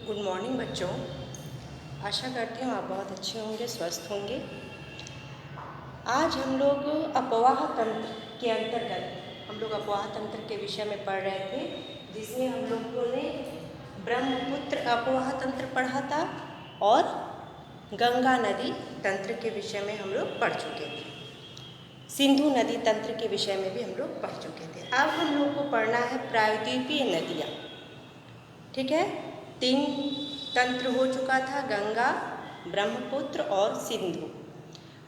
Good morning बच्चों। आशा करती हूँ आप बहुत अच्छे होंगे, स्वस्थ होंगे। आज हम लोग अपवाह तंत्र के अंतर्गत अपवाह तंत्र के विषय में पढ़ रहे थे, जिसमें हम लोगों ने ब्रह्मपुत्र अपवाह तंत्र पढ़ा था और गंगा नदी तंत्र के विषय में हम लोग पढ़ चुके थे। सिंधु नदी तंत्र के विषय में भी हम लोग पढ़ चुके थे। अब हम लोग को पढ़ना है प्रायद्वीपीय नदियाँ। ठीक है, 3 तंत्र हो चुका था, गंगा, ब्रह्मपुत्र और सिंधु।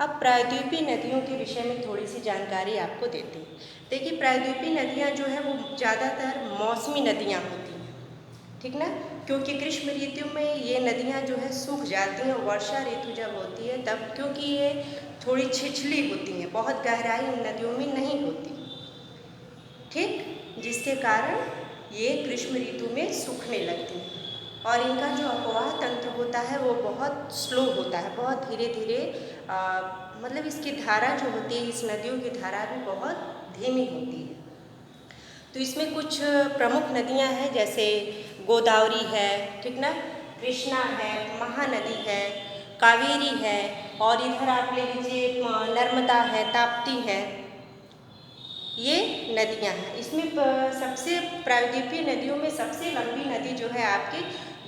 अब प्रायद्वीपीय नदियों के विषय में थोड़ी सी जानकारी आपको देते हैं। देखिए, प्रायद्वीपीय नदियाँ जो है वो ज़्यादातर मौसमी नदियाँ होती हैं, ठीक ना, क्योंकि ग्रीष्म ऋतु में ये नदियाँ जो है सूख जाती हैं। वर्षा ऋतु जब होती है तब, क्योंकि ये थोड़ी छिछली होती हैं, बहुत गहराई इन नदियों में नहीं होती, ठीक, जिसके कारण ये ग्रीष्म ऋतु में सूखने लगती हैं। और इनका जो अपवाह तंत्र होता है वो बहुत स्लो होता है, बहुत धीरे धीरे, मतलब इसकी धारा जो होती है, इस नदियों की धारा भी बहुत धीमी होती है। तो इसमें कुछ प्रमुख नदियां हैं, जैसे गोदावरी है, ठीक ना, कृष्णा है, महानदी है, कावेरी है, और इधर आप ले लीजिए नर्मदा है, ताप्ती है, ये नदियां हैं। इसमें सबसे प्रायद्वीपीय नदियों में सबसे लंबी नदी जो है आपकी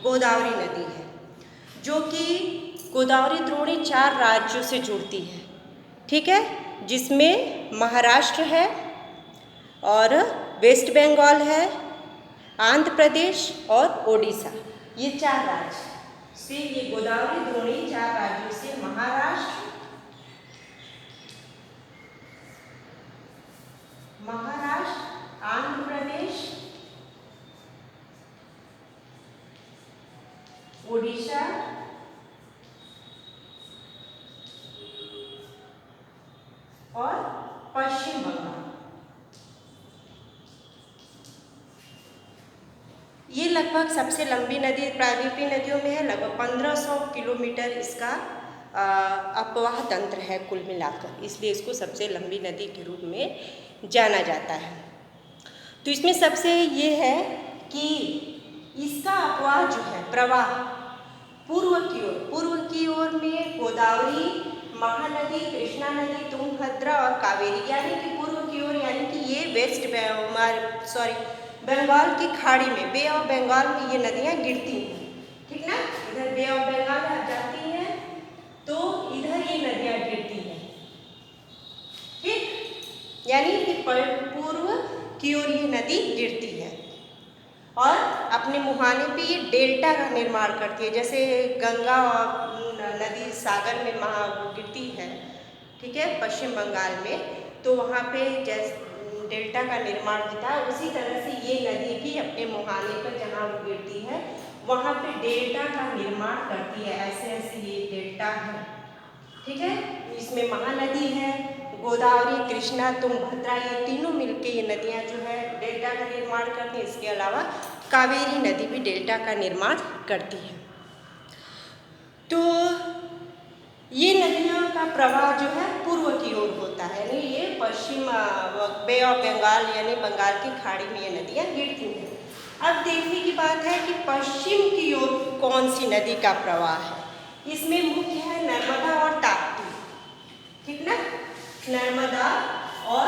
गोदावरी नदी है, जो कि गोदावरी द्रोणी 4 राज्यों से जुड़ती है, ठीक है, जिसमें महाराष्ट्र है और वेस्ट बंगाल है, आंध्र प्रदेश और ओडिशा, ये 4 राज्य से ये गोदावरी द्रोणी 4 राज्यों से महाराष्ट्र, आंध्र प्रदेश, ओडिशा और पश्चिम बंगाल, ये लगभग सबसे लंबी नदी प्रायद्वीपीय नदियों में है। लगभग 1500 किलोमीटर इसका अपवाह तंत्र है कुल मिलाकर, इसलिए इसको सबसे लंबी नदी के रूप में जाना जाता है। तो इसमें सबसे ये है कि इसका अपवाह जो है प्रवाह पूर्व की ओर में गोदावरी, महानदी, कृष्णा नदी, तुंगभद्रा और कावेरी, यानी कि पूर्व की ओर, यानी कि ये बंगाल की खाड़ी में, बे ऑफ बंगाल में ये नदियाँ गिरती हैं, ठीक ना, इधर बे ऑफ बंगाल आ जाती हैं तो इधर ये नदियाँ गिरती हैं, ठीक, यानी कि पूर्व की ओर ये नदी गिरती है और अपने मुहाने पे ये डेल्टा का निर्माण करती है। जैसे गंगा नदी सागर में गिरती है, ठीक है, पश्चिम बंगाल में, तो वहाँ पे जैसे डेल्टा का निर्माण होता है, उसी तरह से ये नदी भी अपने मुहाने पर जहाँ वो गिरती है वहाँ पे डेल्टा का निर्माण करती है। ऐसे ऐसे ये डेल्टा है, ठीक है। इसमें महानदी है, गोदावरी, कृष्णा, तुंगभद्रा, ये तीनों मिलके ये नदियाँ जो है डेल्टा का निर्माण करती हैं। इसके अलावा कावेरी नदी भी डेल्टा का निर्माण करती है। तो ये नदियों का प्रवाह जो है पूर्व की ओर होता है, यानी ये पश्चिम बे ऑफ बंगाल यानी बंगाल की खाड़ी में ये नदियाँ गिरती हैं। अब देखने की बात है कि पश्चिम की ओर कौन सी नदी का प्रवाह है। इसमें मुख्य है नर्मदा और ताप्ती, ठीक ना, नर्मदा और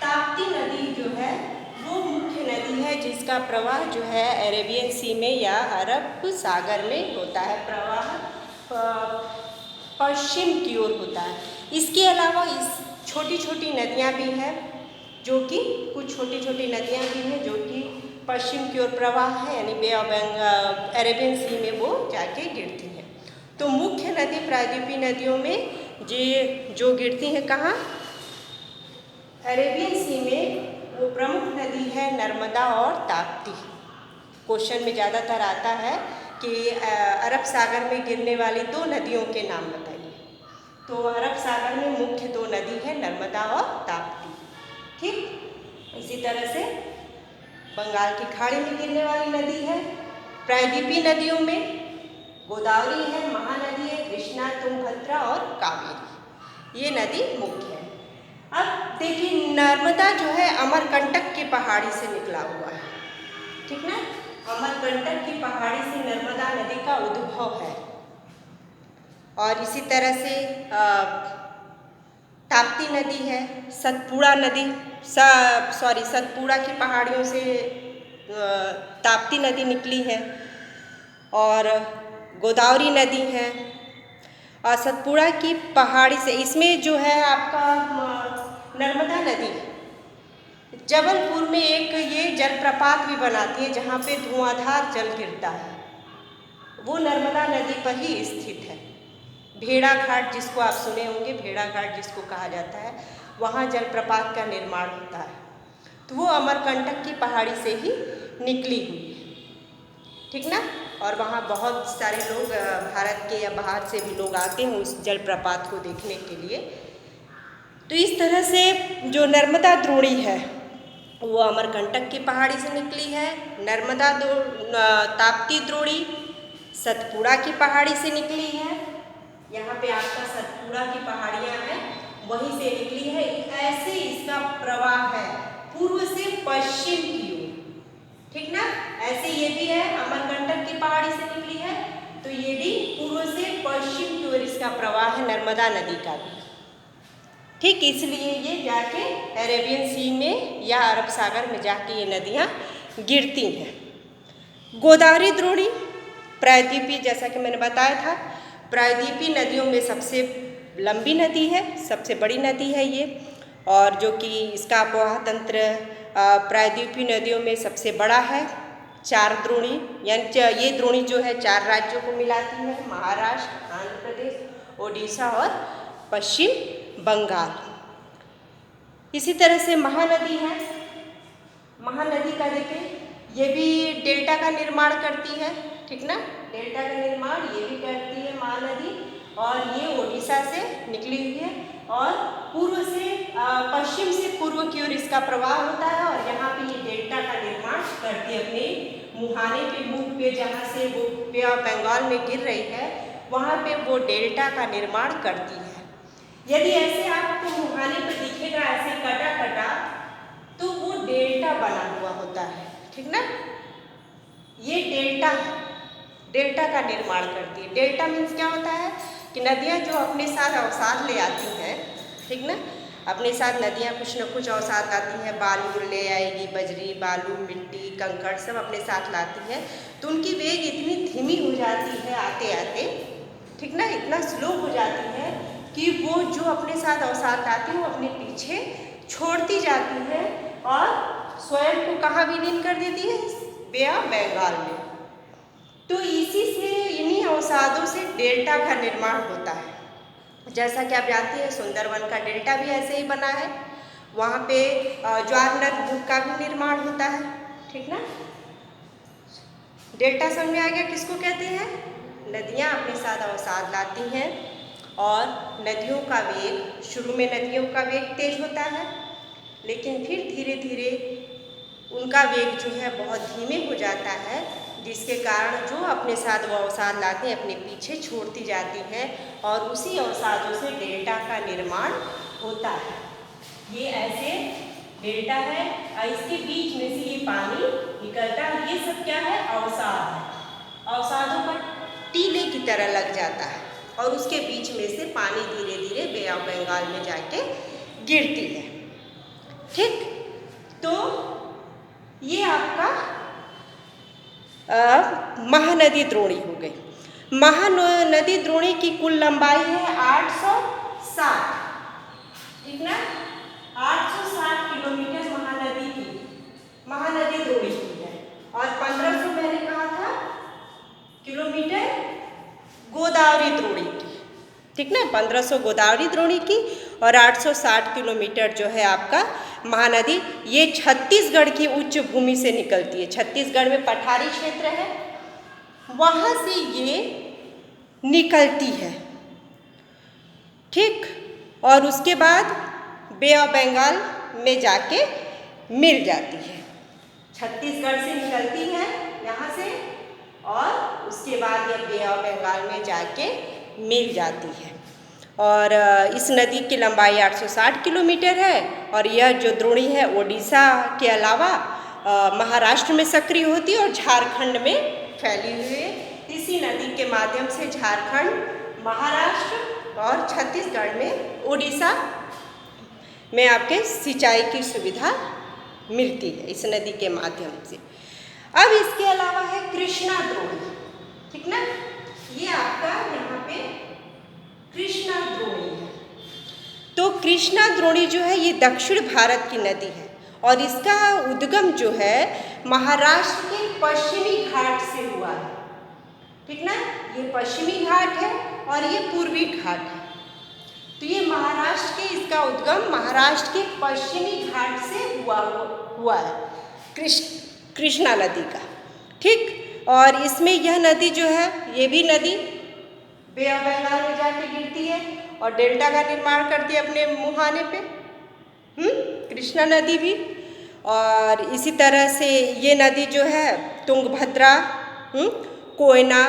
ताप्ती नदी जो है वो मुख्य नदी है, जिसका प्रवाह जो है अरेबियन सी में या अरब सागर में होता है। प्रवाह पश्चिम की ओर होता है। इसके अलावा इस छोटी छोटी नदियाँ भी हैं, जो कि कुछ छोटी छोटी नदियाँ भी हैं जो कि पश्चिम की ओर प्रवाह है, यानी बे ऑफ बंगाल अरेबियन सी में वो जाके गिरती हैं। तो मुख्य नदी प्रायद्वीपीय नदियों में जो गिरती हैं कहाँ, अरेबियन सी में, वो प्रमुख नदी है नर्मदा और ताप्ती। क्वेश्चन में ज़्यादातर आता है कि अरब सागर में गिरने वाली 2 नदियों के नाम बताइए। तो अरब सागर में मुख्य 2 नदी है, नर्मदा और ताप्ती, ठीक। इसी तरह से बंगाल की खाड़ी में गिरने वाली नदी है प्रायद्वीपीय नदियों में गोदावरी है, महानदी है, कृष्णा, तुंगभद्रा और कावेरी, ये नदी मुख्य है। अब देखिए, नर्मदा जो है अमरकंटक की पहाड़ी से निकला हुआ है, ठीक ना, अमरकंटक की पहाड़ी से नर्मदा नदी का उद्भव है। और इसी तरह से ताप्ती नदी है, सतपुड़ा नदी सतपुड़ा की पहाड़ियों से ताप्ती नदी निकली है, और गोदावरी नदी है। और सतपुड़ा की पहाड़ी से इसमें जो है आपका नर्मदा नदी जबलपुर में एक ये जलप्रपात भी बनाती है जहाँ पे धुआंधार जल गिरता है, वो नर्मदा नदी पर ही स्थित है। भेड़ा घाट जिसको आप सुने होंगे, भेड़ा घाट जिसको कहा जाता है, वहाँ जलप्रपात का निर्माण होता है। तो वो अमरकंटक की पहाड़ी से ही निकली हुई है, ठीक ना। और वहाँ बहुत सारे लोग भारत के या बाहर से भी लोग आते हैं उस जलप्रपात को देखने के लिए। तो इस तरह से जो नर्मदा द्रोणी है वो अमरकंटक की पहाड़ी से निकली है। नर्मदा ताप्ती द्रोणी सतपुड़ा की पहाड़ी से निकली है। यहाँ पे आपका सतपुड़ा की पहाड़ियाँ हैं, वहीं से निकली है। ऐसे इसका प्रवाह है पूर्व से पश्चिम की ओर, ठीक ना। ऐसे ये भी है, अमरकंटक की पहाड़ी से निकली है, तो ये भी पूर्व से पश्चिम की ओर इसका प्रवाह है नर्मदा नदी का भी, ठीक। इसलिए ये जाके अरेबियन सी में या अरब सागर में जाके ये नदियाँ गिरती हैं। गोदावरी द्रोणी प्रायद्वीपीय, जैसा कि मैंने बताया था, प्रायद्वीपीय नदियों में सबसे लंबी नदी है, सबसे बड़ी नदी है ये, और जो कि इसका अपोहा तंत्र प्रायद्वीपीय नदियों में सबसे बड़ा है। 4 द्रोणी, यानी ये द्रोणी जो है 4 राज्यों को मिलाती है, महाराष्ट्र, आंध्र प्रदेश, ओडिशा और पश्चिम बंगाल। इसी तरह से महानदी है। महानदी का देखें, ये भी डेल्टा का निर्माण करती है, ठीक ना। डेल्टा का निर्माण ये भी करती है महानदी, और ये ओडिशा से निकली हुई है, और पूर्व से पश्चिम से पूर्व की ओर इसका प्रवाह होता है, और यहाँ पे ये डेल्टा का निर्माण करती है अपने मुहाने पे, मुख पे, जहाँ से वो बे ऑफ बंगाल में गिर रही है, वहाँ पे वो डेल्टा का निर्माण करती है। यदि ऐसे आपको मुहाने पे दिखेगा ऐसे कटा कटा, तो वो डेल्टा बना हुआ होता है, ठीक ना। ये डेल्टा है, डेल्टा का निर्माण करती है। डेल्टा मीन्स क्या होता है कि नदियाँ जो अपने साथ अवसाद ले आती हैं, ठीक ना, अपने साथ नदियाँ कुछ न कुछ अवसाद लाती हैं, बालू ले आएगी, बजरी, बालू, मिट्टी, कंकड़ सब अपने साथ लाती है, तो उनकी वेग इतनी धीमी हो जाती है आते आते, ठीक ना, इतना स्लो हो जाती है कि वो जो अपने साथ अवसाद लाती है वो अपने पीछे छोड़ती जाती है, और स्वयं को कहाँ विलीन कर देती है, बे ऑफ बंगाल में। तो इसी से, इन्हीं अवसादों से डेल्टा का निर्माण होता है। जैसा कि आप जानते हैं सुंदरवन का डेल्टा भी ऐसे ही बना है, वहाँ पे ज्वार नद का भी निर्माण होता है, ठीक ना। डेल्टा समझ में आ गया किसको कहते हैं? नदियाँ अपने साथ अवसाद लाती हैं, और नदियों का वेग, शुरू में नदियों का वेग तेज होता है, लेकिन फिर धीरे धीरे उनका वेग जो है बहुत धीमे हो जाता है, जिसके कारण जो अपने साथ वो अवसाद लाते हैं अपने पीछे छोड़ती जाती हैं, और उसी अवसादों से डेल्टा का निर्माण होता है। ये ऐसे डेल्टा है, और इसके बीच में से ये पानी निकलता है। ये सब क्या है? अवसाद है। अवसादों पर टीले की तरह लग जाता है, और उसके बीच में से पानी धीरे धीरे बे ऑफ बंगाल में जाके गिरती है, ठीक। तो ये आपका महानदी द्रोणी हो गई। महानदी द्रोणी की कुल लंबाई है 860, ठीक ना, 860 किलोमीटर महानदी की, महानदी द्रोणी की है, और 1500 मैंने कहा था किलोमीटर गोदावरी द्रोणी की, ठीक ना, 1500 गोदावरी द्रोणी की, और 860 किलोमीटर जो है आपका महानदी। ये छत्तीसगढ़ की उच्च भूमि से निकलती है। छत्तीसगढ़ में पठारी क्षेत्र है, वहाँ से ये निकलती है, ठीक। और उसके बाद बे ऑफ बंगाल में जाके मिल जाती है। छत्तीसगढ़ से निकलती है यहाँ से, और उसके बाद ये बे ऑफ बंगाल में जाके मिल जाती है। और इस नदी की लंबाई 860 किलोमीटर है, और यह जो द्रोणी है ओडिशा के अलावा महाराष्ट्र में सक्रिय होती है और झारखंड में फैली हुई है। इसी नदी के माध्यम से झारखंड, महाराष्ट्र और छत्तीसगढ़ में, उड़ीसा में आपके सिंचाई की सुविधा मिलती है इस नदी के माध्यम से। अब इसके अलावा है कृष्णा द्रोणी, ठीक ना, ये आपका यहाँ पे कृष्णा द्रोणी है। तो कृष्णा द्रोणी जो है ये दक्षिण भारत की नदी है और इसका उद्गम जो है महाराष्ट्र के पश्चिमी घाट से हुआ है, ठीक ना, ये पश्चिमी घाट है और ये पूर्वी घाट है। तो ये महाराष्ट्र के, इसका उद्गम महाराष्ट्र के पश्चिमी घाट से हुआ है कृष्णा नदी का, ठीक। और इसमें यह नदी जो है, ये भी नदी बे ऑफ बंगाल में जाके गिरती है और डेल्टा का निर्माण करती है अपने मुहाने पे, कृष्णा नदी भी। और इसी तरह से ये नदी जो है तुंगभद्रा, कोयना,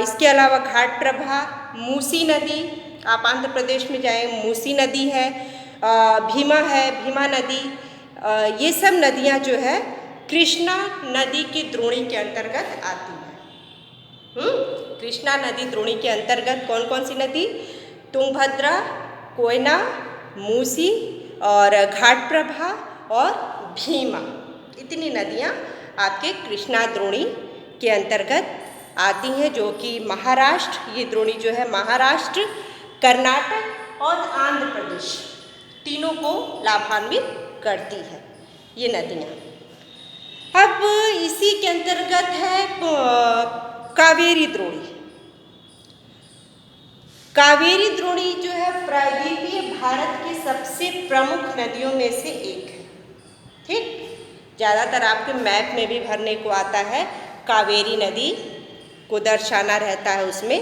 इसके अलावा घाट प्रभा, मूसी नदी, आप आंध्र प्रदेश में जाएं, मूसी नदी है, भीमा है, भीमा नदी, ये सब नदियां जो है कृष्णा नदी की द्रोणी के अंतर्गत आती है। कृष्णा नदी द्रोणी के अंतर्गत कौन कौन सी नदी? तुंगभद्रा, कोयना, मूसी और घाट प्रभा और भीमा, इतनी नदियां आपके कृष्णा द्रोणी के अंतर्गत आती हैं, जो कि महाराष्ट्र, ये द्रोणी जो है महाराष्ट्र, कर्नाटक और आंध्र प्रदेश तीनों को लाभान्वित करती है ये नदियाँ। अब इसी के अंतर्गत है कावेरी द्रोणी। कावेरी द्रोणी जो है प्रायद्वीपीय भारत की सबसे प्रमुख नदियों में से एक है, ठीक। ज़्यादातर आपके मैप में भी भरने को आता है, कावेरी नदी को दर्शाना रहता है उसमें।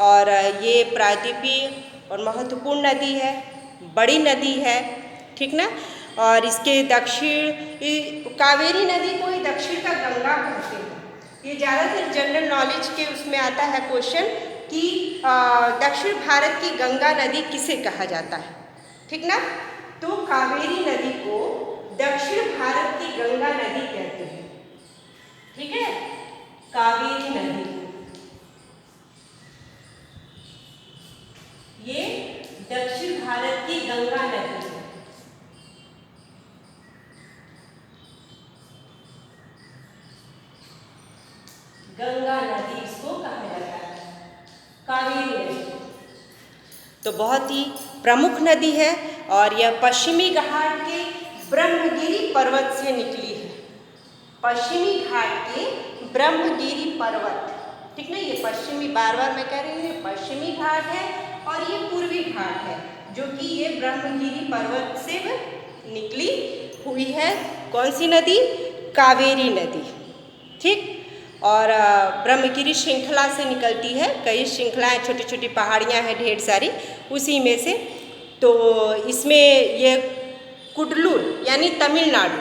और ये प्रायद्वीपीय और महत्वपूर्ण नदी है, बड़ी नदी है, ठीक ना। और इसके दक्षिण, कावेरी नदी को ही दक्षिण का गंगा कहते हैं। ये ज़्यादातर जनरल नॉलेज के उसमें आता है क्वेश्चन कि दक्षिण भारत की गंगा नदी किसे कहा जाता है, ठीक ना। तो कावेरी नदी को दक्षिण भारत की गंगा नदी कहते हैं, ठीक है, कावेरी नदी। ये दक्षिण भारत की गंगा नदी है। गंगा नदी इसको कहा जाता है, कावेरी नदी। तो बहुत ही प्रमुख नदी है और यह पश्चिमी घाट के ब्रह्मगिरी पर्वत से निकली है। पश्चिमी घाट के ब्रह्मगिरी पर्वत, ठीक ना, ये पश्चिमी, बार बार मैं कह रही हूँ, पश्चिमी घाट है और ये पूर्वी घाट है, जो कि ये ब्रह्मगिरी पर्वत से निकली हुई है। कौन सी नदी? कावेरी नदी, ठीक। और ब्रह्मगिरी श्रृंखला से निकलती है, कई श्रृंखलाएं, छोटी छोटी पहाड़ियां हैं ढेर सारी, उसी में से। तो इसमें ये कुडलूर यानी तमिलनाडु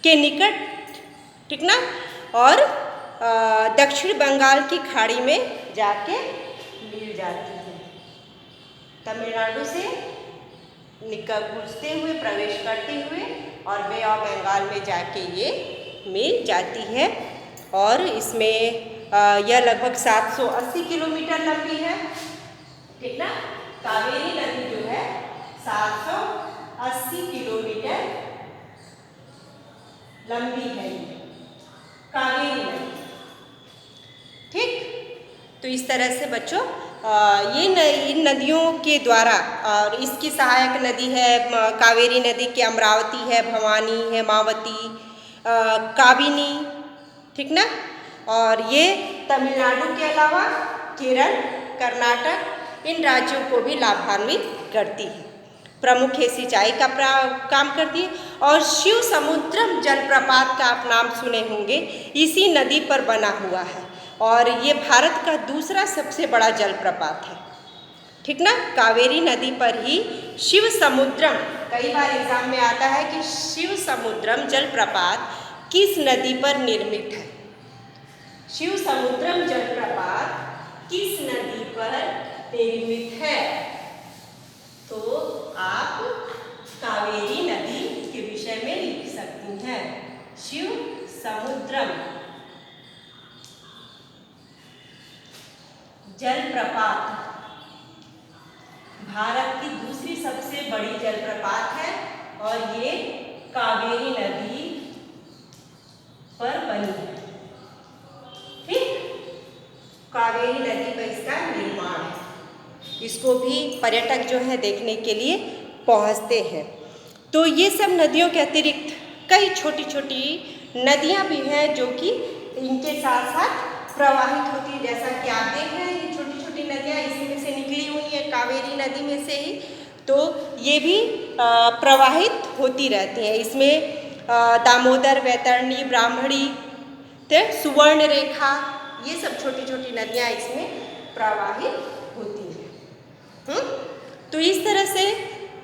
के निकट, ठीक ना, और दक्षिण बंगाल की खाड़ी में जाके मिल जाती है। तमिलनाडु से घुसते हुए, प्रवेश करते हुए और बे ऑफ बंगाल में जाके ये मिल जाती है। और इसमें यह लगभग 780 किलोमीटर लंबी है, ठीक ना। कावेरी नदी जो है 780 किलोमीटर लंबी है कावेरी नदी, ठीक। तो इस तरह से बच्चों ये इन नदियों के द्वारा, और इसकी सहायक नदी है कावेरी नदी की अमरावती है, भवानी, हेमावती, काबिनी, ठीक ना। और ये तमिलनाडु के अलावा केरल, कर्नाटक, इन राज्यों को भी लाभान्वित करती है। प्रमुख है सिंचाई का काम करती है। और शिव समुद्रम जलप्रपात का आप नाम सुने होंगे, इसी नदी पर बना हुआ है और ये भारत का दूसरा सबसे बड़ा जलप्रपात है, ठीक ना। कावेरी नदी पर ही शिव समुद्रम, कई बार एग्जाम में आता है कि शिव समुद्रम जलप्रपात किस नदी पर निर्मित है। शिव समुद्रम जलप्रपात किस नदी पर निर्मित है? तो आप कावेरी नदी के विषय में लिख सकती हैं। शिव समुद्रम जलप्रपात भारत की दूसरी सबसे बड़ी जलप्रपात है और ये कावेरी नदी पर बनी है। ठीक, कावेरी नदी पर इसका निर्माण है। इसको भी पर्यटक जो है देखने के लिए पहुंचते हैं। तो ये सब नदियों के अतिरिक्त कई छोटी छोटी नदियां भी हैं जो कि इनके साथ साथ प्रवाहित होती है। जैसा कि आप देख रहे हैं ये छोटी छोटी नदियां इसी में से निकली हुई है, कावेरी नदी में से ही। तो ये भी प्रवाहित होती रहती हैं। इसमें दामोदर, वैतरणी, ब्राह्मणी, सुवर्ण रेखा, ये सब छोटी छोटी नदियां इसमें प्रवाहित होती हैं। तो इस तरह से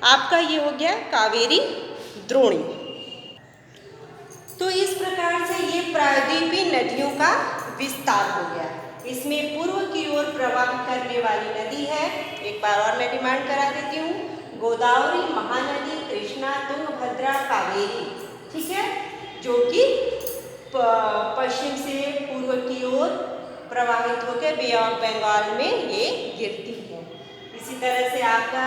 आपका ये हो गया कावेरी द्रोणी। तो इस प्रकार से ये प्रायद्वीपीय नदियों का विस्तार हो गया। इसमें पूर्व की ओर प्रवाह करने वाली नदी है, एक बार और मैं डिमांड करा देती हूँ, गोदावरी, महानदी, कृष्णा, तुंगभद्रा, कावेरी। ठीक है, जो कि पश्चिम से पूर्व की ओर प्रवाहित होकर बे ऑफ बंगाल में ये गिरती है। इसी तरह से आपका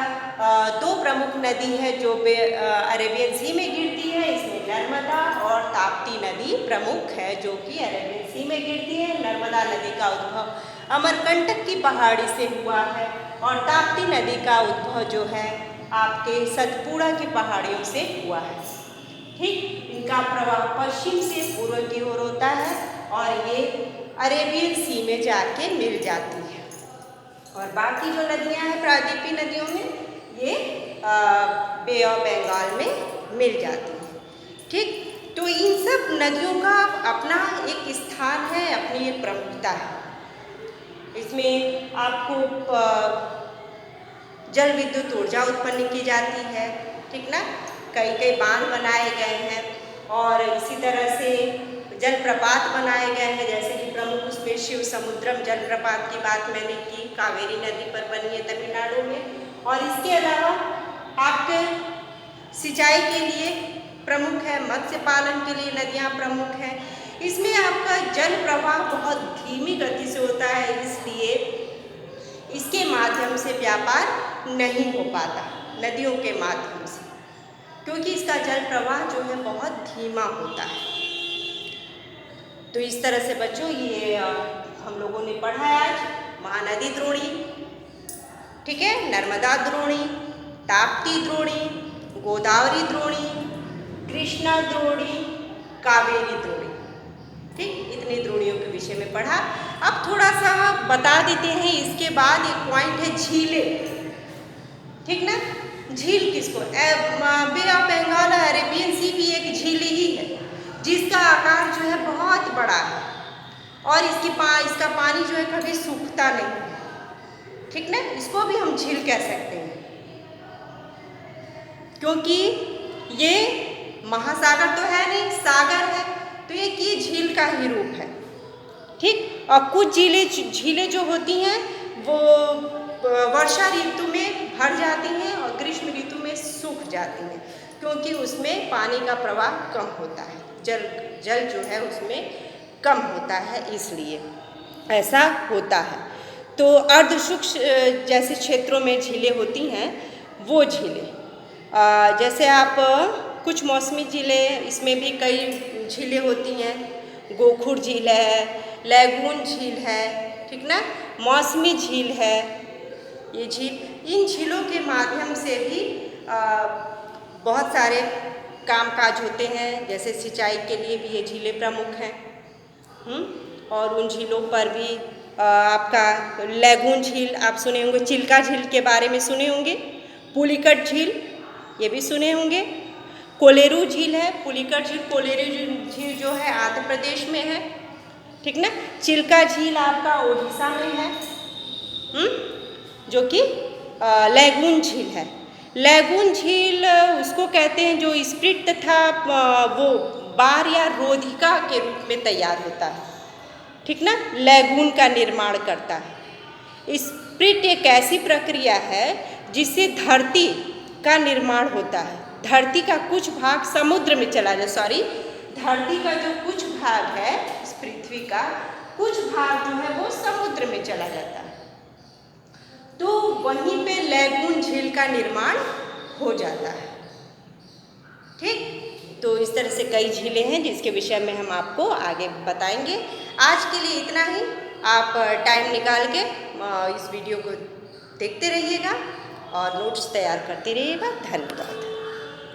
दो प्रमुख नदी है जो अरेबियन सी में गिरती है। इसमें नर्मदा और ताप्ती नदी प्रमुख है जो कि अरेबियन सी में गिरती है। नर्मदा नदी का उद्भव अमरकंटक की पहाड़ी से हुआ है और ताप्ती नदी का उद्भव जो है आपके सतपुड़ा की पहाड़ियों से हुआ है। ठीक, इनका प्रवाह पश्चिम से पूर्व की ओर होता है और ये अरेबियन सी में जाके मिल जाती है। और बाकी जो नदियां हैं प्रायद्वीपीय नदियों में, ये बे ऑफ बंगाल में मिल जाती हैं। ठीक, तो इन सब नदियों का अपना एक स्थान है, अपनी एक प्रमुखता है। इसमें आपको जल विद्युत ऊर्जा उत्पन्न की जाती है। ठीक ना, कई कई बांध बनाए गए हैं और इसी तरह से जलप्रपात बनाए गए हैं। जैसे कि प्रमुख उसमें शिव समुद्रम जलप्रपात की बात मैंने की, कावेरी नदी पर बनी है तमिलनाडु में। और इसके अलावा आपके सिंचाई के लिए प्रमुख है, मत्स्य पालन के लिए नदियाँ प्रमुख हैं। इसमें आपका जल प्रवाह बहुत धीमी गति से होता है, इसलिए इसके माध्यम से व्यापार नहीं हो पाता नदियों के माध्यम से, क्योंकि इसका जल प्रवाह जो है बहुत धीमा होता है। तो इस तरह से बच्चों ये हम लोगों ने पढ़ा है आज महानदी द्रोणी, ठीक है, नर्मदा द्रोणी, ताप्ती द्रोणी, गोदावरी द्रोणी, कृष्णा द्रोणी, कावेरी द्रोणी। ठीक, इतनी द्रोणियों के विषय में पढ़ा। अब थोड़ा सा बता देते हैं, इसके बाद एक पॉइंट है झीलें। ठीक ना, झील किसको, बे ऑफ बंगाल अरेबियन सी भी एक झील ही है जिसका आकार जो है बहुत बड़ा है और इसका पानी जो है कभी सूखता नहीं। ठीक ना, इसको भी हम झील कह सकते हैं क्योंकि ये महासागर तो है नहीं, सागर है, तो एक ये झील का ही रूप है। ठीक, और कुछ झीलें जो होती हैं वो वर्षा ऋतु में भर जाती हैं और ग्रीष्म ऋतु में सूख जाती हैं क्योंकि उसमें पानी का प्रवाह कम होता है, जल जो है उसमें कम होता है, इसलिए ऐसा होता है। तो अर्ध शुष्क जैसे क्षेत्रों में झीलें होती हैं, वो झीलें जैसे आप कुछ मौसमी झीलें, इसमें भी कई झीलें होती हैं। गोखुर झील है, लैगून झील है, ठीक ना, मौसमी झील है। ये झील, इन झीलों के माध्यम से भी बहुत सारे कामकाज होते हैं, जैसे सिंचाई के लिए भी ये झीलें प्रमुख हैं। और उन झीलों पर भी आपका लैगून झील आप सुने होंगे, चिल्का झील के बारे में सुने होंगे, पुलिकट झील ये भी सुने होंगे, कोलेरू झील है, पुलिकट झील, कोलेरू झील जो है आंध्र प्रदेश में है। ठीक ना, चिल्का झील आपका ओडिशा में है, जो कि लैगून झील है। लैगून झील उसको कहते हैं जो स्प्रिट तथा वो बार या रोधिका के रूप में तैयार होता है। ठीक ना, लैगून का निर्माण करता है। स्प्रिट एक ऐसी प्रक्रिया है जिससे धरती का निर्माण होता है। धरती का कुछ भाग समुद्र में चला जाता धरती का जो कुछ भाग है, इस पृथ्वी का कुछ भाग जो है वो समुद्र में चला जाता है, तो वहीं पे लैगून झील का निर्माण हो जाता है। ठीक, तो इस तरह से कई झीलें हैं जिसके विषय में हम आपको आगे बताएंगे। आज के लिए इतना ही। आप टाइम निकाल के इस वीडियो को देखते रहिएगा और नोट्स तैयार करते रहिएगा। धन्यवाद।